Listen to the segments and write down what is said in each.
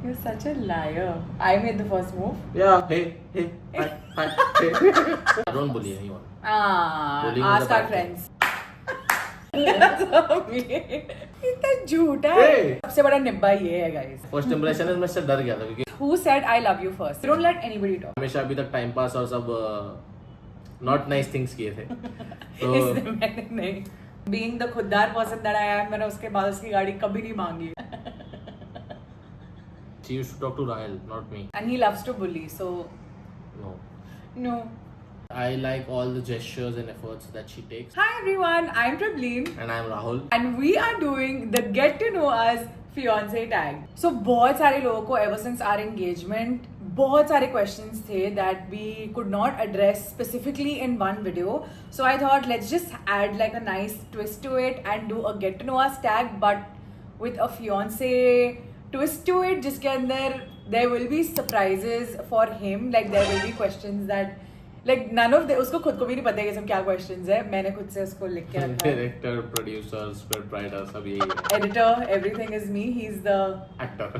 You're such a liar. I made the first move. Yeah, hey, hi, hey. I don't bully anyone. Bullying is a Ask our bad friends. That's so mean. इतना झूठा है. Hey. सबसे बड़ा निब्बा ये है guys. First impression मैं इससे डर गया था क्योंकि Who said I love you first? Don't let anybody talk. हमेशा अभी तक टाइम पास और सब नॉट नाइस थिंग्स किए थे तो इसलिए मैंने नहीं. Being the खुददार person that I am, मैंने उसके बाद उसकी गाड़ी कभी नहीं मांगी. she used to talk to Rahul, not me. And he loves to bully, so No. no. I like all the gestures and efforts that she takes. Hi everyone, I'm Tribleen. And I'm Rahul. And we are doing the Get to Know Us Fiancé Tag. So बहुत सारे लोगों को ever since our engagement बहुत सारे questions थे that we could not address specifically in one video. So I thought let's just add like a nice twist to it and do a Get to Know Us tag but with a fiancé twist to it जिसके अंदर there will be surprises for him. Like there will be questions that like none of the उसको खुद को भी नहीं पता है कि सब क्या questions है. मैंने खुद से उसको लिख के रखा है. Director, producer, script writer, सब यही है. Editor, everything is me. He's the Actor.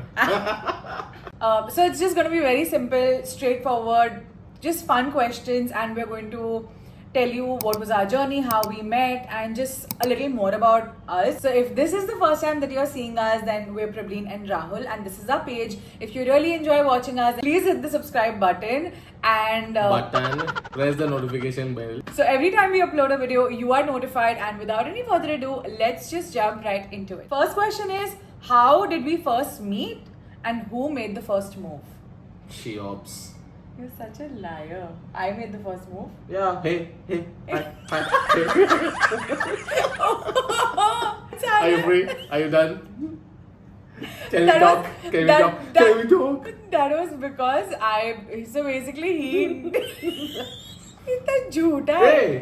so it's just going to be very simple, straightforward, just fun questions, and we're going to tell you what was our journey, how we met, and just a little more about us. So if this is the first time that you're seeing us, then we're Prableen and Rahul, and this is our page. If you really enjoy watching us, please hit the subscribe button and Button, press the notification bell. so every time we upload a video, you are notified. And without any further ado, let's just jump right into it. First question is, how did we first meet, and who made the first move? She ops. You're such a liar. I made the first move. Yeah, hey, hi, hey. Are you free? Are you done? Can we That talk? was- Can we that- talk? that- Can we talk? That was because so basically he इतना झूठा है. Hey!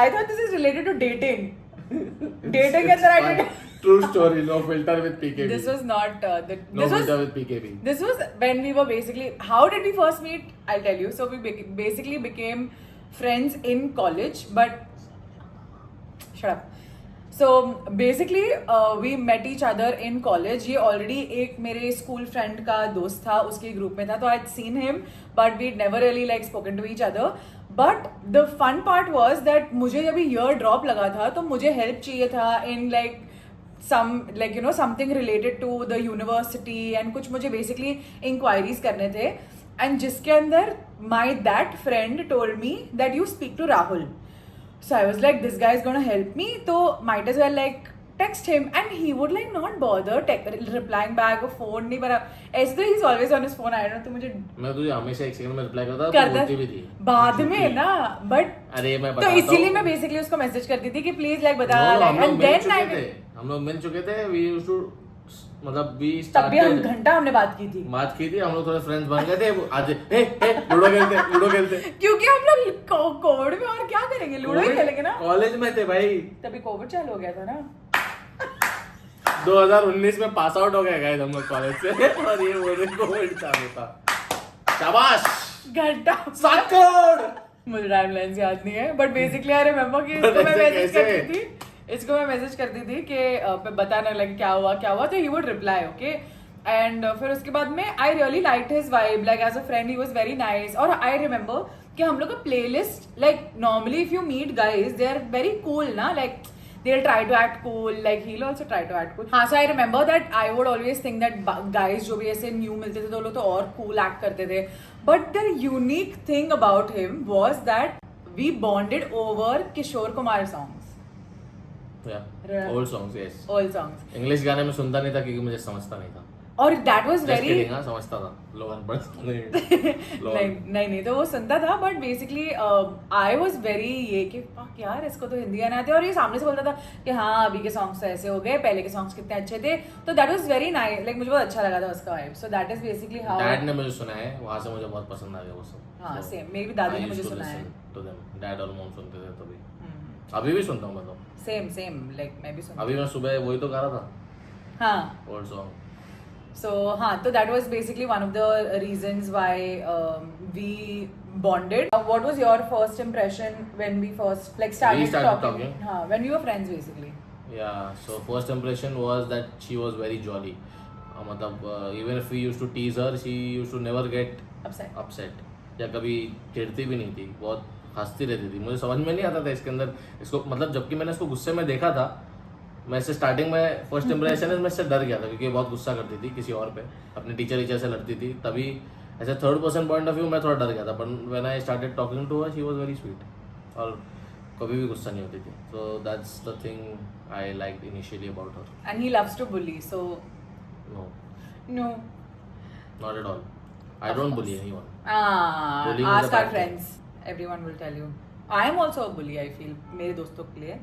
I thought this is related to dating. Dating and then I did. True story, no filter with PKB. This was not no this was filter with PKB. This was when we were basically. How did we first meet? I'll tell you. So we basically became friends in college, but shut up. So basically, we met each other in college. ये already एक मेरे school friend का दोस्त था, उसके group में था. So I'd seen him, but we'd never really like spoken to each other. But the fun part was that मुझे जब year drop लगा था, तो मुझे help चाहिए था in like some like you know something related to the university and कुछ मुझे basically inquiries करने थे. And जिसके अंदर my that friend told me that you speak to Rahul. So I was like, this guy is gonna help me, so might as well like text him, and he would like not bother replying back or phone नहीं बना. ऐसे तो he's always on his phone. I don't know तो मुझे मैं तुझे हमेशा एक सेकंड में रिप्लाई करता था, तू बोलती भी थी बाद में ना, but अरे मैं तो बताता इसीलिए हूँ। मैं basically उसको मैसेज करती थी कि प्लीज लाइक बता No, like, हम लोग and मिल then चुके I थे, हम लोग मिल चुके थे. We used to मतलब we तब भी हम started घंटा हमने बात की थी बात की थी. हम लोग थोड़े फ्रेंड्स बन गए थे. आज लूडो खेलते क्योंकि हम लोग कोविड में और क्या करेंगे, लूडो ही खेलेंगे ना. कॉलेज में थे भाई. तभी कोविड चालू हो गया था ना. 2019 में पास आउट हो गए गाइस हम लोग कॉलेज से और ये बोल रहे कोविड चालू था. शाबाश घंटा 7 करोड़. मुझे टाइमलाइंस याद नहीं है, बट बेसिकली आई रिमेम्बर कि इसको मैं ऐसे मैसेज कैसे? करती थी, इसको मैं मैसेज करती थी कि बताना लगे क्या हुआ, तो he would reply okay. And फिर उसके बाद में I really liked his vibe, like as a friend he was very nice. और आई रिमेम्बर कि हम लोग का playlist like normally if you meet guys they are very cool ना, like they'll try to act cool, like he'll also try to act cool. हाँ, so I remember that I would always think that guys जो भी ऐसे new मिलते थे तो लोग तो और cool act करते थे. But the unique thing about him was that we bonded over Kishore Kumar songs. Yeah, old songs, yes. All songs. English गाने में सुनता नहीं था क्योंकि मुझे समझता नहीं था. और that was Just very kidding, हाँ समझता था. लोग अनपढ़ नहीं. नहीं तो वो सुनता था, but basically I was very ये कि fuck यार इसको तो हिंदी गाने आते हैं. और ये सामने से बोलता था कि हाँ अभी के सॉन्ग्स तो ऐसे हो गए, पहले के सॉन्ग्स कितने अच्छे थे. तो that was very nice, like मुझे बहुत अच्छा लगा था उसका vibe. So that is basically how dad ने मुझे सुनाया है, वहाँ से मुझे बहुत पसंद आ गया वो सब. हाँ सेम, मेरी भी दादी ने मुझे सुनाया है. तो डैड और मॉम सुनते थे तभी. अभी भी सुनता हूँ मैं तो. सेम लाइक मैं भी सुनती अभी मैं सुबह वही तो गा रहा था. हाँ. Old song. So हाँ, तो that was basically one of the reasons why we bonded. What was your first impression when we first like started talking? हाँ, when we were friends basically. Yeah, so first impression was that she was very jolly. मतलब even if we used to tease her, she used to never get Upset. Upset या कभी चिढ़ती भी नहीं थी, बहुत हंसती रहती थी. मुझे समझ में नहीं आता था इसके अंदर इसको, मतलब जबकि मैंने इसको गुस्से में देखा था, मैं इससे स्टार्टिंग में फर्स्ट इंप्रेशन है मैं इससे डर गया था क्योंकि ये बहुत गुस्सा करती थी किसी और पे, अपने टीचर से लड़ती थी, तभी ऐसे third person point of view मैं थोड़ा डर गया था. But when I started talking to her she was very sweet और कभी भी गुस्सा नहीं होती थी. So that's the thing I like initially about her. And he loves to bully, so no, no. Not at all. I don't bully anyone. Bullying is Ask a our bad friends. Everyone will tell you. I am also a bully, I feel. मेरे दोस्तों के लिए.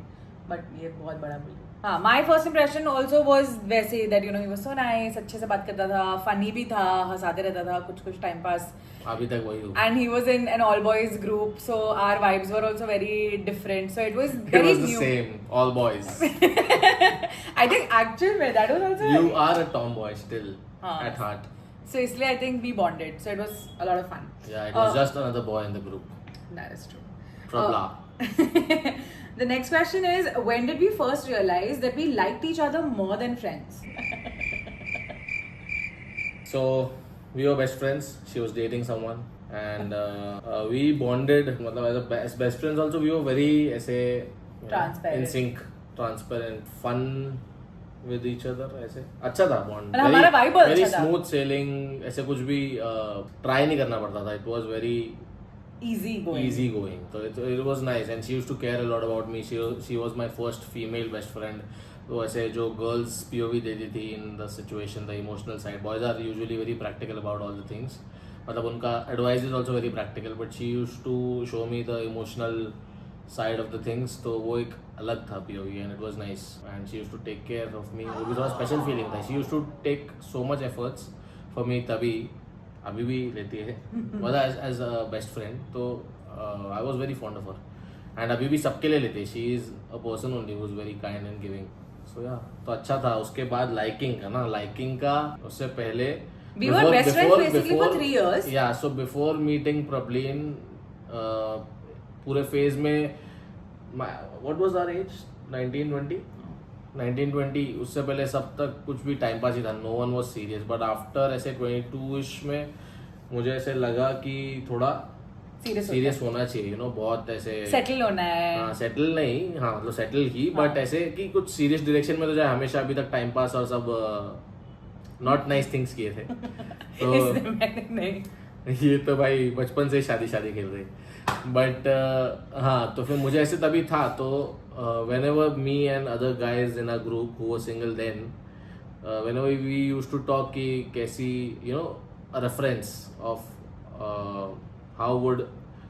But ये बहुत बड़ा bully. हाँ, my first impression also was वैसे that he was so nice, अच्छे से बात करता था, funny भी था, हंसाते रहता था, कुछ time pass. अभी तक वही हूँ. And he was in an all boys group, so our vibes were also very different. So it was It very was the new. same, all boys. I think actual में that was also. You are a tomboy still हाँ. at heart. So इसलिए I think we bonded. So it was a lot of fun. Yeah, it was just another boy in the group. That is true. Prabla. The next question is, when did we first realize that we liked each other more than friends? So we were best friends. She was dating someone, and we bonded. मतलब as best friends also, we were very ऐसे Transparent. in sync, transparent, fun with each other. ऐसे अच्छा था bond. और हमारा vibe बहुत very अच्छा था. smooth sailing. ऐसे कुछ भी try नहीं करना पड़ता था. It was very Easy going. easy going. So it was nice, and she used to care a lot about me. She was my first female best friend. तो ऐसे जो girls POV देती थी in the situation, the emotional side. Boys are usually very practical about all the things. मतलब उनका advice is also very practical, but she used to show me the emotional side of the things. तो वो एक अलग था POV, and it was nice. And she used to take care of me. वो भी थोड़ा special feeling था. She used to take so much efforts for me. तभी अभी भी लेती है मतलब एज अ बेस्ट फ्रेंड. तो I was very fond of her, and अभी भी सबके लिए लेती है. She is a person only who is very kind and giving. So yeah, तो अच्छा था. उसके बाद लाइकिंग का ना, लाइकिंग का उससे पहले We were best friends basically for 3 years. या सो बिफोर मीटिंग प्रॉब्लिन पूरे फेज में व्हाट वाज आवर एज 19-20 उससे पहले सब तक कुछ भी टाइम पास ही था. No one was serious. But after ऐसे 22ish में मुझे ऐसे लगा कि थोड़ा सीरियस होना चाहिए. यू नो, बहुत ऐसे सेटल होना है. हाँ, सेटल नहीं, हाँ मतलब सेटल ही, बट ऐसे कि कुछ सीरियस डायरेक्शन में तो जाए. हमेशा अभी तक टाइम पास और सब नॉट नाइस थिंग्स किए थे. तो इसलिए मैंने नहीं. ये तो भाई बचपन से शादी खेल रहे. बट हाँ, तो फिर मुझे ऐसे तभी था. तो whenever me and other guys in our group who were single then, whenever we used to talk कि कैसी, you know, a reference of how would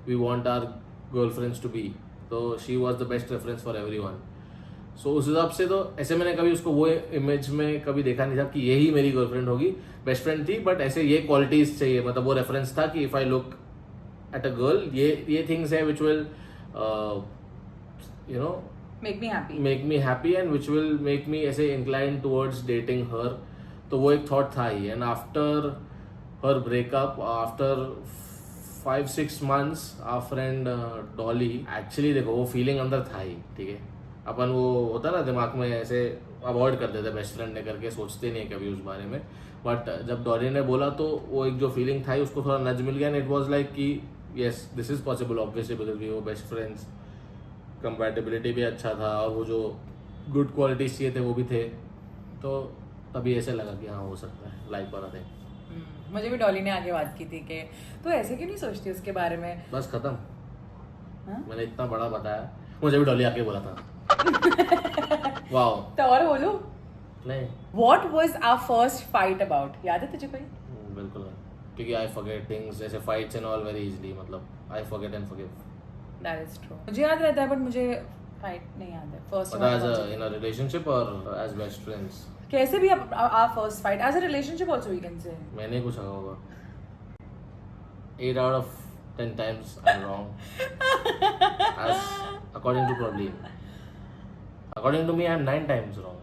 we want our girlfriends to be. So she was the best reference for everyone. So उस हिसाब से तो ऐसे मैंने कभी उसको वो इमेज में कभी देखा नहीं था कि यही मेरी गर्लफ्रेंड होगी. बेस्ट फ्रेंड थी, बट ऐसे ये क्वालिटीज चाहिए. मतलब वो रेफरेंस था कि if I look at a girl, ये थिंग्स है which will you know Make me happy and which will make me ऐसे inclined towards dating her. तो वो एक thought था ही. And after her breakup, after 5-6 months, our friend Dolly, actually देखो वो feeling अंदर था ही, ठीक है. अपन वो होता ना दिमाग में ऐसे अवॉइड कर देते बेस्ट फ्रेंड ने करके, सोचते नहीं कभी उस बारे में. बट जब डॉली ने बोला तो वो एक जो फीलिंग था उसको थोड़ा नज मिल गया. एंड इट वाज लाइक कि yes, this is possible obviously because we were best friends. Compatibility भी अच्छा था और वो जो गुड क्वालिटीज चाहिए थे वो भी थे. तो तभी ऐसे लगा कि हाँ हो सकता है लाइक वाला थे. मुझे भी डॉली ने आगे बात की थी कि तो ऐसे क्यों नहीं सोचती उसके बारे में. बस खत्म. हाँ? मैंने इतना बड़ा बताया, मुझे भी डॉली आके बोला था. वाओ. तो और बोलो. नहीं, What was our first fight about? याद है तुझे कोई? बिल्कुल नहीं, क्योंकि आई फॉरगेट थिंग्स, ऐसे fights and all very easily. मतलब I forget and forgive. That is true. मुझे याद रहता है बट मुझे फाइट नहीं याद है. First But as in a relationship or as best friends? कैसे भी our first fight as a relationship also we can say. मैंने कुछ होगा 8 out of 10 times I'm wrong. As according to Prableen. According to me, I'm 9 times wrong.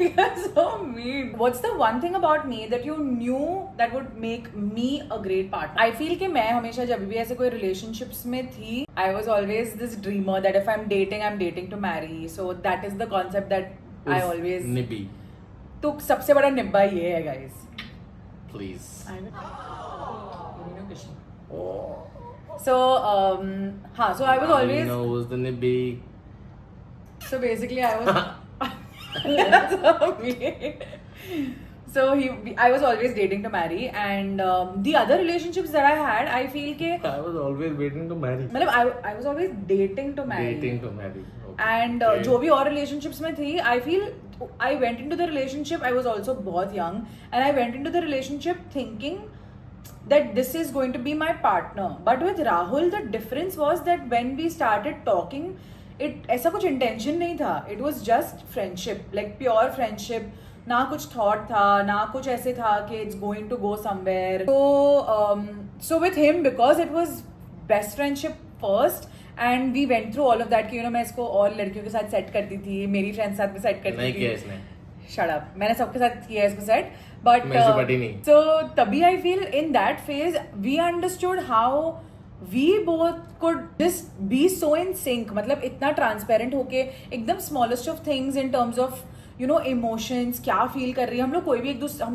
You're so mean. What's the one thing about me that you knew that would make me a great partner? I feel कि मैं हमेशा जब भी ऐसे कोई relationships में थी, I was always this dreamer that if I'm dating to marry. So that is the concept that I always. Nippy. तो सबसे बड़ा निब्बा ये है गाइस. Please. So हाँ, so I was always. knows the nibby. So basically, I was. So I was always dating to marry, and the other relationships that I had, I feel ke. I was always waiting to marry. मतलब I was always dating to marry. Dating to marry. Okay. And जो भी और relationships में थी, I feel I went into the relationship. I was also बहुत young, and I went into the relationship thinking that this is going to be my partner. But with Rahul, the difference was that when we started talking, ऐसा कुछ intention नहीं था. It was just friendship, like pure friendship. ना कुछ thought था, ना कुछ ऐसे था कि it's going to go somewhere. So with him, because it was best friendship first, and we went through all of that कि मैं इसको और लड़कियों के साथ सेट करती थी, मेरी फ्रेंड्स साथ भी सेट करती थी. नहीं किया इसने. Shut up. मैंने सबके साथ किया इसको सेट, but मेरे से पटी नहीं. So तभी I feel in that phase we understood how we both could just be so in sync. मतलब इतना transparent होके एकदम smallest of things in terms of emotions, क्या feel कर रही है. हम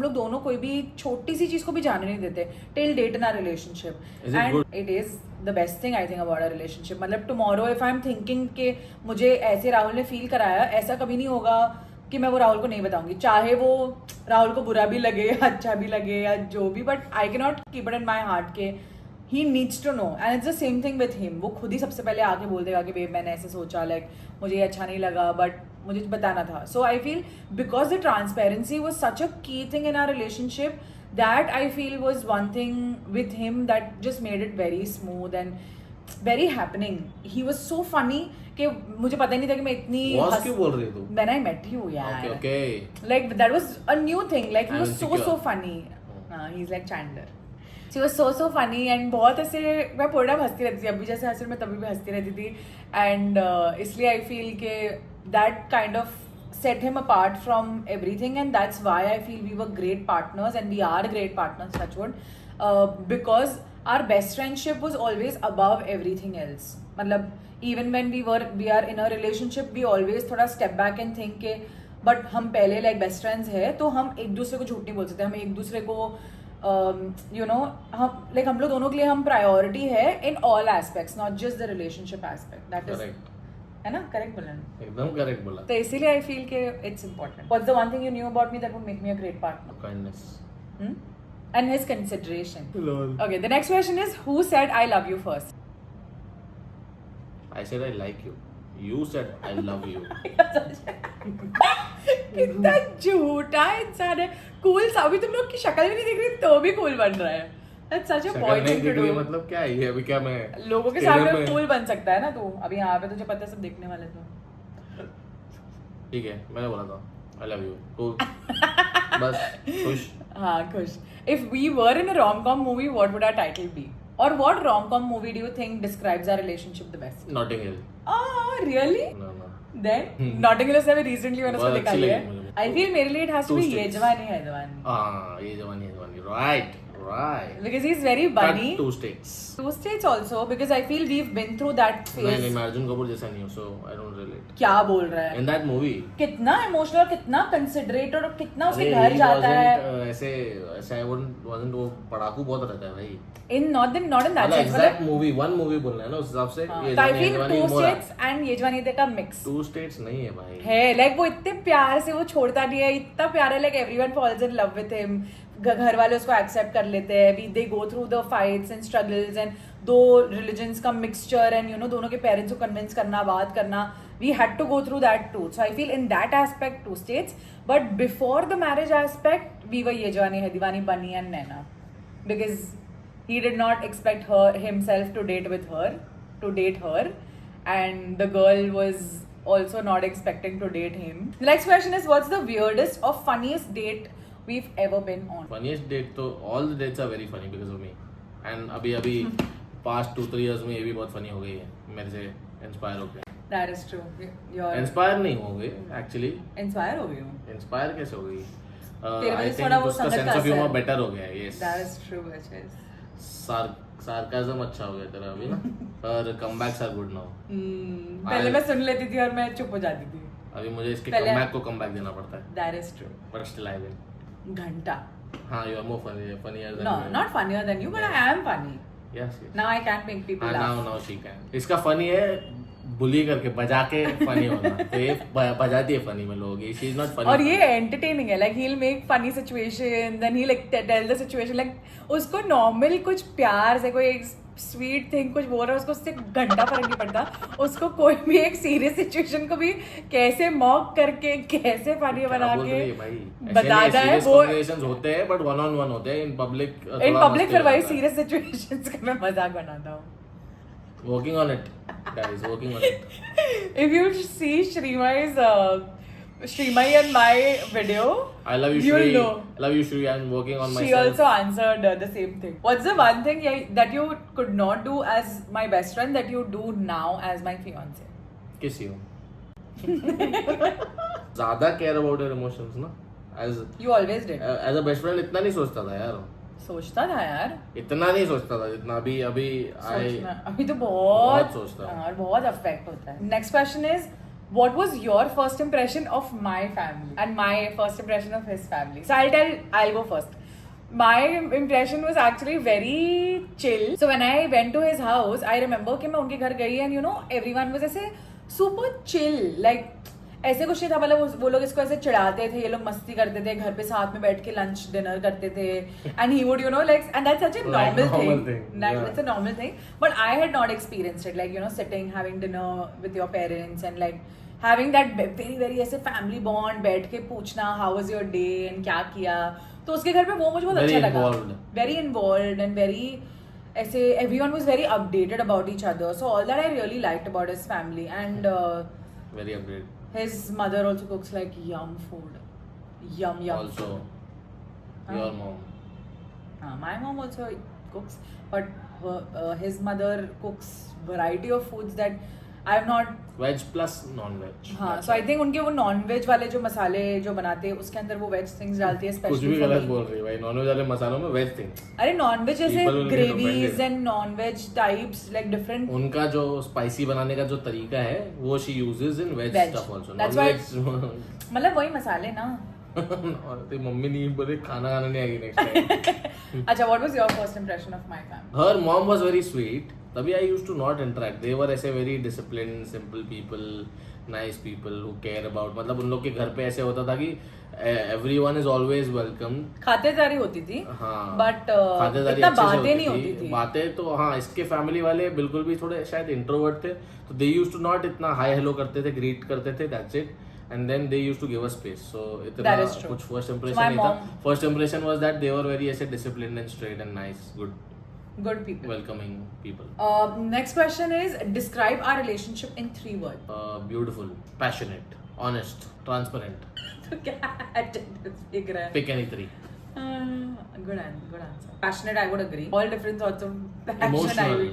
लोग दोनों कोई भी छोटी सी चीज को भी जाने नहीं देते till date in our relationship. Is it good? It is the best thing I think about our relationship. मतलब tomorrow if I'm thinking कि मुझे ऐसे राहुल ने feel कराया, ऐसा कभी नहीं होगा कि मैं वो राहुल को नहीं बताऊंगी, चाहे वो राहुल को बुरा भी लगे, अच्छा भी लगे या जो भी, but I can not keep it in my heart के ही needs to know. And it's the same thing with him. वो खुद ही सबसे पहले आके बोल देगा कि बेब मैंने ऐसे सोचा, लाइक मुझे ये अच्छा नहीं लगा, बट मुझे बताना था. So I feel because the transparency was such a key thing in our relationship, that I feel was one thing with him that just made it very smooth and very happening. He was so funny कि मुझे पता ही नहीं था कि मैं इतनी क्यों बोल रही तू? When I met you, yeah. Okay. Like that was a new thing. Like he I'm was insecure. so funny. He's like Chandler. She was so funny and बहुत ऐसे मैं पूरा टाइम हंसती रहती थी. अभी जैसे हंसी मैं तभी भी हंसती रहती थी. And इसलिए I feel कि that kind of set him apart from everything, and that's why I feel we were great partners and we are great partners, touch wood, because our best friendship was always above everything else. मतलब even when we are in a relationship, we always थोड़ा step back and think के but हम पहले like best friends है तो हम एक दूसरे को झूठ नहीं बोल सकते. हम एक दूसरे को हम like हम लोग दोनों के लिए हम priority है in all aspects, not just the relationship aspect. That is Correct. है ना? Correct बोला ना? एकदम correct बोला. तो इसीलिए I feel के it's important. What's the one thing you knew about me that would make me a great partner? Kindness. And his consideration. Lol. Okay, the next question is, who said I love you first? I said I like you. You said I love you. कितना झूठा इंसान है. Cool सा, अभी तुम लोग की शक्ल भी नहीं दिख रही तो भी कूल बन रहा है. That's such a शक्ल boy नहीं thing to दिख रही do. मतलब क्या है ये? अभी क्या मैं लोगों के trailer सामने में- कूल बन सकता है ना तू. अभी यहाँ पे तुझे पता है सब देखने वाले तो. ठीक है, मैंने बोला था I love you. Cool. बस खुश. हाँ, खुश. If we were in a rom-com movie, what would our title be? Or what rom-com movie do you think describes our relationship the best? Notting Hill. Oh, really? No. Then Notting Hill से recently मैंने उसको बहुत देखा अच्छी है. लगी मुझे. I feel मेरे लिए it has to Two be ये states. जवानी है जवानी. ये जवानी. Right. Because he's very bunny. Cut 2 states. 2 states also, because I feel we've been through that phase. नहीं, मैं अर्जुन कपूर जैसा नहीं हूँ, so I don't relate. क्या बोल रहा है? In that movie. कितना इमोशनल, कितना कंसिडरेट और कितना उसके अरे, घर he जाता है. wasn't, ऐसे wasn't वो पढ़ाकू बहुत रहता है भाई. Not in that मतलब sense. exact movie, one movie बोलना है ना उस हिसाब से. ये तो I जवानी, feel जवानी 2 मोरा. states and ये जवानी दे का mix 2 states नहीं है भाई. है. Like वो इतने प्यार से वो छोड़ता नहीं है, इतना प्यार है, like everyone falls in love with him. घर वाले उसको एक्सेप्ट कर लेते हैं. They go through the fights and struggles and दो religions का mixture and दोनों के parents को convince करना, बात करना. We had to go through that too. So I feel in that aspect 2 states. But before the marriage aspect, we were ये जवानी है दीवानी, Bunny and Naina, because he did not expect himself to date her, and the girl was also not expecting to date him. The next question is, what's the weirdest or funniest date we've ever been on? Funniest date तो all the dates are very funny because of me. And अभी past 2-3 years में ये भी बहुत funny हो गई है मेरे से inspire होके. That is true. You're Inspire नहीं हो गई actually. inspire हो गई हूँ. Inspire कैसे हो गई? तेरे I वजह से think थोड़ा वो उसका संगत sense का of humor असर. better हो गया है. Yes. That is true, bitches. Sarcasm अच्छा हो गया तेरा अभी ना. और comebacks are good now. पहले मैं सुन लेती थी और मैं चुप हो जाती थी. अभी मुझे इसके पहले- कमबैक को कमबैक देना पड़ता है, That is true. but still I win. घंटा. हाँ, you are more funnier than No, me. not funnier than you, but I am funny. Yes, yes. Now I can't make people हाँ, laugh. now she can. इसका funny है बुली करके बजा के funny होना, तो ये बजाती है फनी में लोग, शी इज नॉट फनी. और ये एंटरटेनिंग है, like he'll make funny situation, then he like tell the situation, like उसको नॉर्मल कुछ प्यार से कोई स्वीट थिंग कुछ बोल रहा है, उसको उससे घंटा फर्क नहीं पड़ता. उसको कोई भी एक सीरियस सिचुएशन को भी कैसे मॉक करके कैसे फनी बना के बताना है वो. कन्वर्सेशंस होते हैं बट वन ऑन वन होते हैं इन पब्लिक. फिर वही सीरियस सिचुएशंस का मैं मजाक बनाता हूँ. Working on it, guys. Working on it. If you see Shrimai and my video, I love you, you'll Shri. know. Love you, Shri. I'm working on She myself. also answered the same thing. What's the one thing that you could not do as my best friend that you do now as my fiance? Kiss you. ज़्यादा care about your emotions ना. You always did. As a best friend इतना नहीं सोचता था यार. सोचता था यार. इतना नहीं सोचता था जितना अभी अभी तो बहुत सोचता हूँ. और बहुत अफेक्ट होता है. Next question is, what was your first impression of my family and my first impression of his family? So I'll go first. My impression was actually very chill. So when I went to his house, I remember कि मैं उनके घर गई and you know everyone was ऐसे super chill, like ऐसे कुछ नहीं था. मतलब वो लोग इसको ऐसे चिढ़ाते थे, ये लोग मस्ती करते थे, घर पे साथ में बैठ के लंच डिनर करते थे, and he would you know like, and that's such a normal thing. That's a normal thing, but I had not experienced it, like you know sitting having dinner with your parents and like having that very very ऐसे family bond, बैठ के पूछना how was your day and क्या किया. तो उसके घर पे वो मुझे बहुत अच्छा लगा. Very involved and very ऐसे everyone was very updated about each other. So all that I really liked about his family. And very updated. His mother also cooks like yum food. Yum Also, food. your mom. My mom also cooks, but his mother cooks variety of foods that I have not. Veg plus non-veg. हाँ, so I think उनके वो non-veg वाले जो मसाले जो बनाते हैं उसके अंदर वो veg things डालती है कुछ भी गलत बोल रही है भाई. non-veg वाले मसालों में veg things. अरे non-veg जैसे People will get gravies offended. and non-veg types like different. उनका जो स्पाइसी बनाने का जो तरीका है वो she uses in veg Veg. stuff also. That's why- Non-veg मतलब वही मसाले ना. और तेरी मम्मी नहीं बोले खाना खाना नहीं आएगी next time. अच्छा, what was your first impression of my family? Her mom was very sweet. तभी I used to not interact. They were ऐसे very disciplined, simple people, nice people who care about. मतलब उन लोग के घर पे ऐसे होता था कि everyone is always welcome. खातेदारी होती थी. हाँ. But खातेदारी इतना अच्छे से बातें नहीं होती थी. बातें तो हाँ, इसके फैमिली वाले बिल्कुल भी थोड़े शायद इंट्रोवर्ट थे, तो they used to not इतना हाई हेलो करते थे, ग्रीट करते थे, that's it. And then they used to give us space. So इतना That is true. कुछ first impression So my नहीं था. mom- First impression was that they were very ऐसे disciplined and straight and nice, Good people. welcoming people. Next question is, describe our relationship in 3 words. Beautiful, passionate, honest, transparent. तो क्या adjectives दिख रहा है? Pick any 3. Good answer. Passionate, I would agree. All different sorts of passion. Emotional.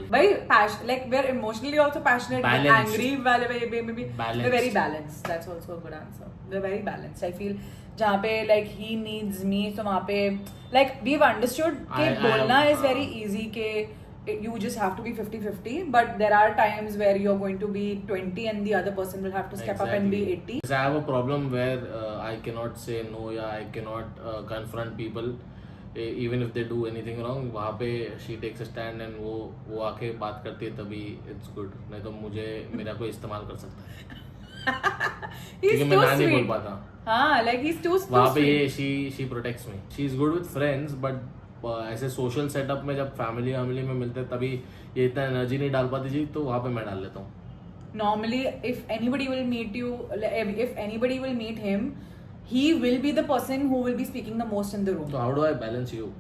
Like we're emotionally also passionate. Balanced. We're angry, maybe. Balanced. We're very balanced. That's also a good answer. We're very balanced. I feel जहाँ पे like he needs me, so वहाँ पे like we've understood कि बोलना is very easy के you just have to be 50-50, but there are times where you're going to be 20 and the other person will have to step up and be 80. I have a problem where I cannot say no, या I cannot confront people even if they do anything wrong. वहाँ पे she takes a stand and वो आके बात करती है, तभी it's good. नहीं तो मुझे मेरा कोई इस्तेमाल कर सकता है He's क्योंकि मैं too ना नहीं बोल sweet. पाता. हाँ, like he's too वहाँ पे sweet. ये she protects me. She is good with friends, but ऐसे सोशल सेटअप में जब फैमिली में मिलते हैं तभी ये इतना एनर्जी नहीं डाल पाती जी, तो वहाँ पे मैं डाल लेता हूँ. Normally, if anybody will meet you, if anybody will meet him, he will be the person who will be speaking the most in the room. So how do I balance you?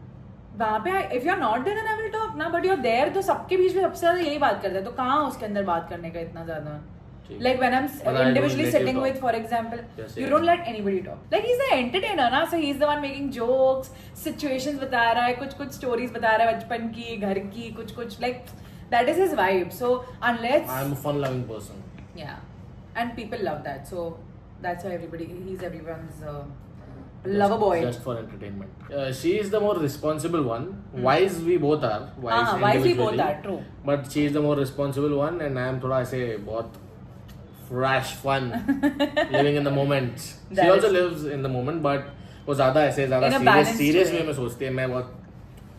वहाँ पे if you're not there then I will talk ना, but you're there तो सबके बीच में सबसे ज्यादा यही बात करते हैं, तो कहाँ उसके अंदर बात करने का इतना ज्यादा. Like when I'm But I individually don't let sitting you with, talk. for example, Yes, you yes. don't let anybody talk. Like he's the entertainer ना, so he's the one making jokes, situations बता रहा है, कुछ stories बता रहा है बचपन की, घर की, कुछ like that is his vibe. So unless I'm a fun-loving person. yeah, and people love that. So that's why he's everyone's lover boy. Just for entertainment. She is the more responsible one. Wise we both are. wise we both individually. are, true. But she is the more responsible one and I am थोड़ा ऐसे बहुत fresh, fun, living in the moment. She That also is- lives in the moment, but वो ज़्यादा In a balanced serious way. way में सोचती है. मैं बहुत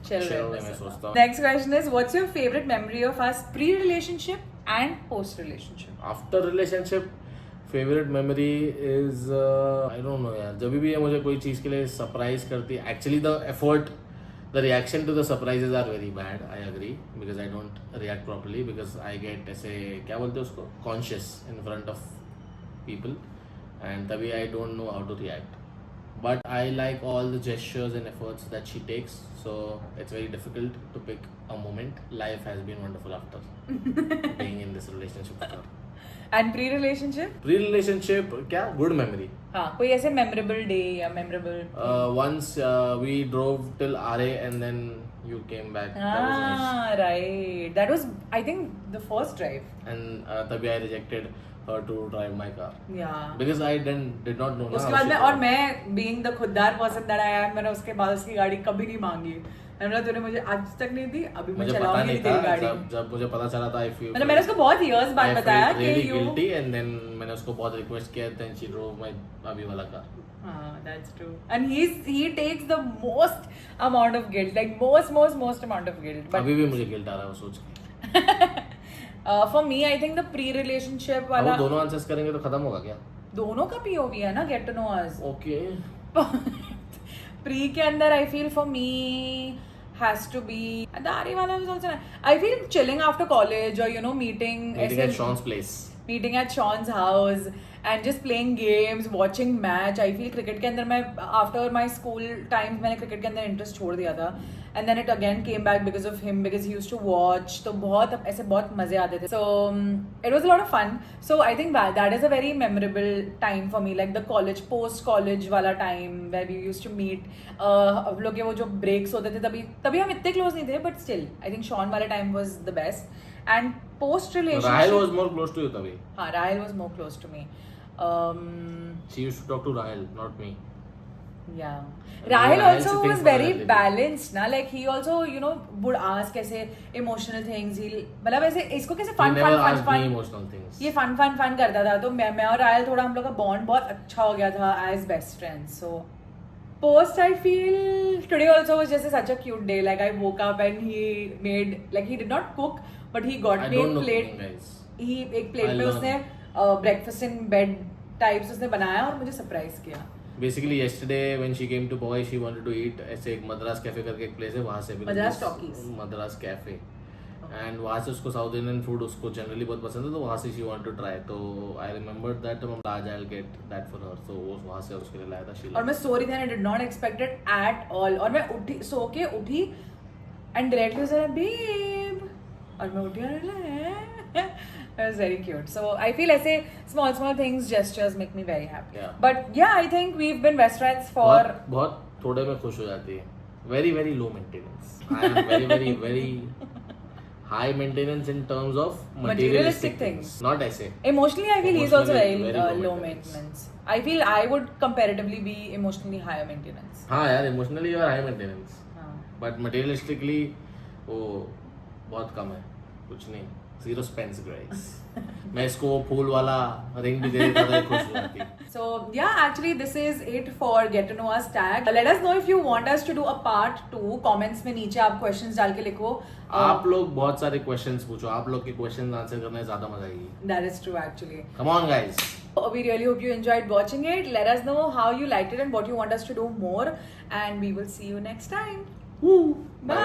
Chill chill way way में में सोचता हूँ. Next question is, what's your favorite memory of us pre-relationship and post-relationship? After relationship, favorite memory is I don't know यार. जब भी ये मुझे कोई चीज़ के लिए surprise करती है, actually the effort, the reaction to the surprises are very bad. I agree because I don't react properly because I get ऐसे क्या बोलते हैं उसको conscious in front of people and तभी I don't know how to react. But I like all the gestures and efforts that she takes, so it's very difficult to pick a moment. Life has been wonderful after being in this relationship with her. And pre-relationship? Pre-relationship, क्या? Good memory. हाँ, कोई ऐसे memorable day या memorable. Once we drove till RA and then you came back. That was nice. Right. That was, I think, the first drive. And तभी I rejected her to drive my car Yeah. because I did not know. उसके how बाद she मैं drove. और मैं being the खुददार person that I am, मैंने उसके बाद उसकी गाड़ी कभी नहीं मांगी. मैंने बोला तूने मुझे आज तक नहीं दी, अभी मैं मुझे पता चलाऊंगी नहीं तेरी था गाड़ी. जब मुझे पता चला था I feel मतलब मैंने उसको बहुत years बाद I बताया felt कि really you. guilty and then मैंने उसको बहुत request किया then she drove my अभी वाला car. हाँ, that's true. And he takes the most amount of guilt, like most amount of guilt. But अभी भी मुझे guilt आ रहा है वो सोच के. for me, I think the pre-relationship अब वाला वो दोनों आंसर्स करेंगे तो खत्म होगा क्या? दोनों का POV है ना, get to know us. Okay. Pre के अंदर I feel for me has to be Dari wala was also nice. I feel chilling after college or meeting Meeting ऐसे- at Sean's place. meeting at Sean's house and just playing games, watching match. I feel cricket के अंदर मैं after my school times मैंने cricket के अंदर interest छोड़ दिया था and then it again came back because of him because he used to watch. तो बहुत ऐसे बहुत मजे आते थे. So it was a lot of fun. So I think that is a very memorable time for me, like the college post college वाला time where we used to meet. हम लोग के वो जो breaks होते थे तभी हम इतने close नहीं थे but still I think Sean वाला time was the best. And post relationship. Rahel was more close to you तभी. हाँ, Rahel was more close to me. She used to talk to Rahel, not me. Yeah. And Rahel Rahel also से was things very बदल देती. balanced ना, like he also would ask ऐसे emotional things. He मतलब ऐसे इसको कैसे He fun never fun asked me fun emotional things. ये fun करता था तो मैं और Rahel थोड़ा हम लोग का bond बहुत अच्छा हो गया था as best friends. So post I feel today also was just such a cute day. Like I woke up and he made, like he did not cook but he got I me don't a know plate. cooking, guys. ही एक plate I'll में learn. उसने breakfast in bed types उसने बनाया और मुझे surprise किया. Basically yesterday when she came to Powai, she wanted to eat ऐसे एक मद्रास कैफे करके एक प्लेस है वहाँ से भी Madras Talkies. Madras cafe and वहाँ से उसको साउथ इंडियन फूड उसको जनरली बहुत पसंद है तो वहाँ से शी वांटेड टू ट्राई तो आई रिमेंबर दैट आज I will get that for her तो वो वहाँ से उसके लिए लाया था शी और मैं सो रही थी, I did not expect it at all. और मैं उठी सो के उठी and directly was like babe और मैं उठी और it was very cute. So I feel ऐसे small things, gestures make me very happy. Yeah. But yeah, I think we've been best friends for बहुत बहुत थोड़े में खुश हो जाती है very very low maintenance I am very high maintenance in terms of materialistic things not ऐसे emotionally. I feel he's also Emotionally very very low maintenance. I feel I would comparatively be emotionally higher maintenance. हाँ यार emotionally और high maintenance हाँ. But materialistically वो बहुत कम है कुछ नहीं जीरो स्पेंस गाइस मैं इसको वो फूल वाला रिंग भी दे देता था खुश हो जाती. So yeah, actually this is it for Get to Know Us tag. Let us know if you want us to do a part 2. Comments में नीचे आप questions डाल के लिखो. आप लोग बहुत सारे क्वेश्चंस पूछो आप लोग के क्वेश्चंस आंसर करने में ज्यादा मजा आएगी. That is true actually. Come on guys. We really hope you enjoyed watching it. Let us know how you liked it and what you want us to do more. And we will see you next time. Woo. Bye.